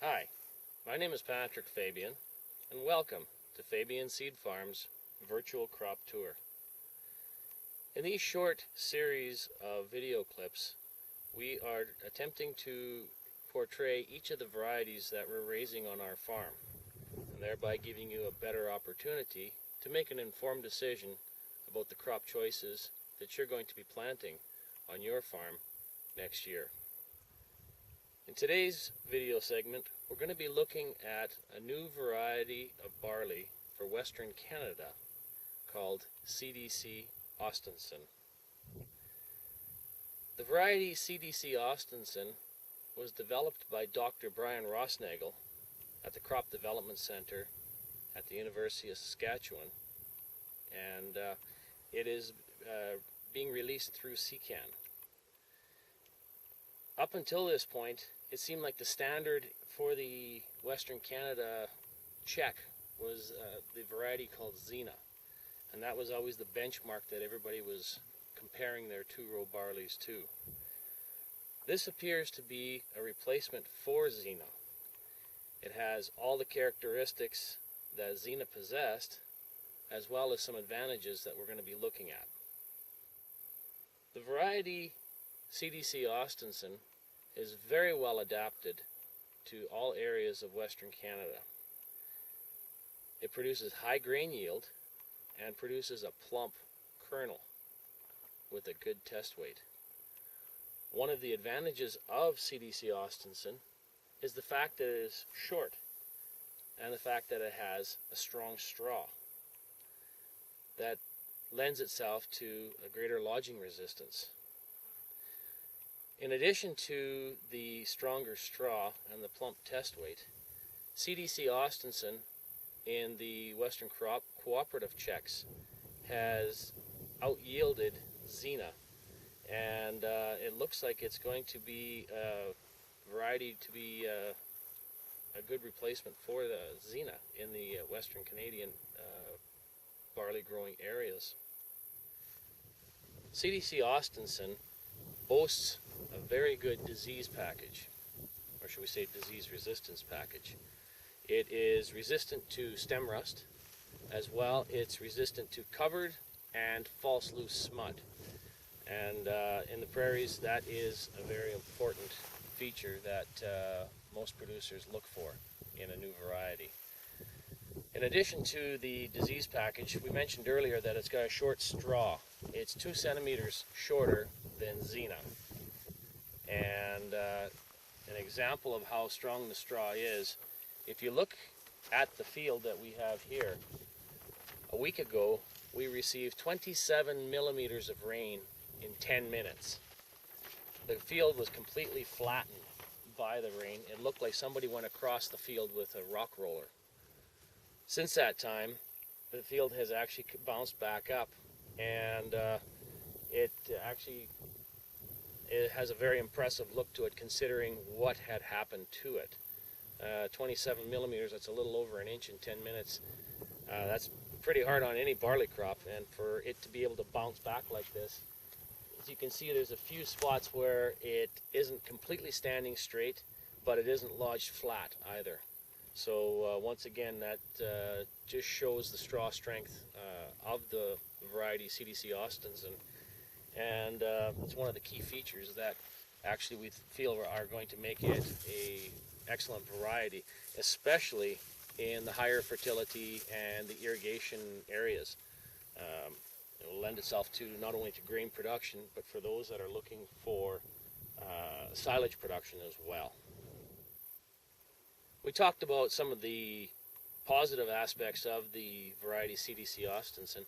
Hi, my name is Patrick Fabian, and welcome to Fabian Seed Farm's virtual crop tour. In these short series of video clips, we are attempting to portray each of the varieties that we're raising on our farm, and thereby giving you a better opportunity to make an informed decision about the crop choices that you're going to be planting on your farm next year. In today's video segment, we're going to be looking at a new variety of barley for Western Canada called CDC Austenson. The variety CDC Austenson was developed by Dr. Brian Rossnagel at the Crop Development Center at the University of Saskatchewan, and it is being released through CCAN. Up until this point, it seemed like the standard for the Western Canada check was the variety called Zena, and that was always the benchmark that everybody was comparing their two-row barleys to. This appears to be a replacement for Zena. It has all the characteristics that Zena possessed, as well as some advantages that we're going to be looking at. The variety CDC Austenson is very well adapted to all areas of Western Canada. It produces high grain yield and produces a plump kernel with a good test weight. One of the advantages of CDC Austenson is the fact that it is short and the fact that it has a strong straw that lends itself to a greater lodging resistance. In addition to the stronger straw and the plump test weight, CDC Austenson in the Western Crop Cooperative checks has out-yielded Zena, and it looks like it's going to be a variety to be a good replacement for the Zena in the Western Canadian barley growing areas. CDC Austenson boasts a very good disease package, or should we say disease resistance package. It is resistant to stem rust, as well it's resistant to covered and false loose smut. And in the prairies, that is a very important feature that most producers look for in a new variety. In addition to the disease package, we mentioned earlier that it's got a short straw. It's 2 centimeters shorter than Zena. And an example of how strong the straw is, if you look at the field that we have here, a week ago we received 27 millimeters of rain in 10 minutes. The field was completely flattened by the rain. It looked like somebody went across the field with a rock roller. Since that time, the field has actually bounced back up, and it has a very impressive look to it considering what had happened to it. 27 millimeters, that's a little over an inch in 10 minutes. That's pretty hard on any barley crop, and for it to be able to bounce back like this, as you can see, there's a few spots where it isn't completely standing straight, but it isn't lodged flat either. So once again, that just shows the straw strength of the variety CDC Austenson, and it's one of the key features that actually we feel are going to make it a excellent variety, especially in the higher fertility and the irrigation areas. It will lend itself to not only to grain production, but for those that are looking for silage production as well. We talked about some of the positive aspects of the variety CDC Austenson.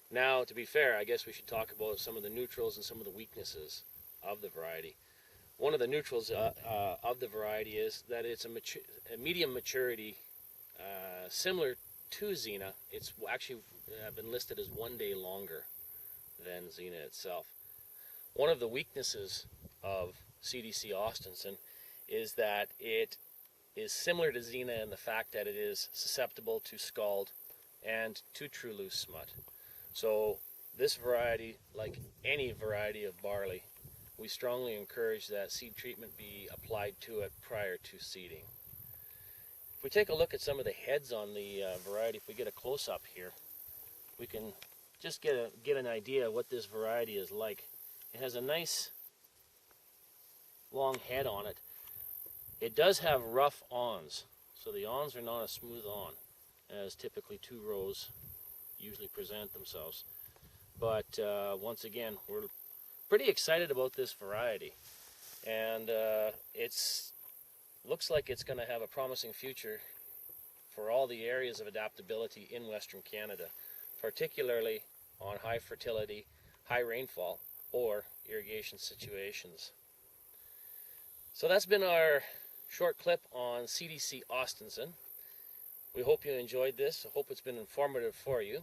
Now, to be fair, I guess we should talk about some of the neutrals and some of the weaknesses of the variety. One of the neutrals of the variety is that it's a medium maturity, similar to Zena. It's actually been listed as 1 day longer than Zena itself. One of the weaknesses of CDC Austenson is that it is similar to Zena in the fact that it is susceptible to scald and to true loose smut. So this variety, like any variety of barley, we strongly encourage that seed treatment be applied to it prior to seeding. If we take a look at some of the heads on the variety, if we get a close-up here, we can just get an idea of what this variety is like. It has a nice long head on it. It does have rough awns, so the awns are not a smooth awn, as typically 2 rows usually present themselves. But once again, we're pretty excited about this variety, and it's looks like it's going to have a promising future for all the areas of adaptability in Western Canada, particularly on high fertility, high rainfall, or irrigation situations. So that's been our short clip on CDC Austenson. We hope you enjoyed this. I hope it's been informative for you.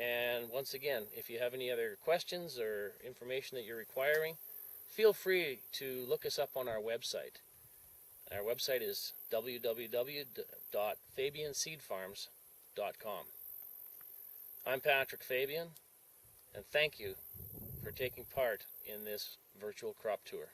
And once again, if you have any other questions or information that you're requiring, feel free to look us up on our website. Our website is www.fabianseedfarms.com. I'm Patrick Fabian, and thank you for taking part in this virtual crop tour.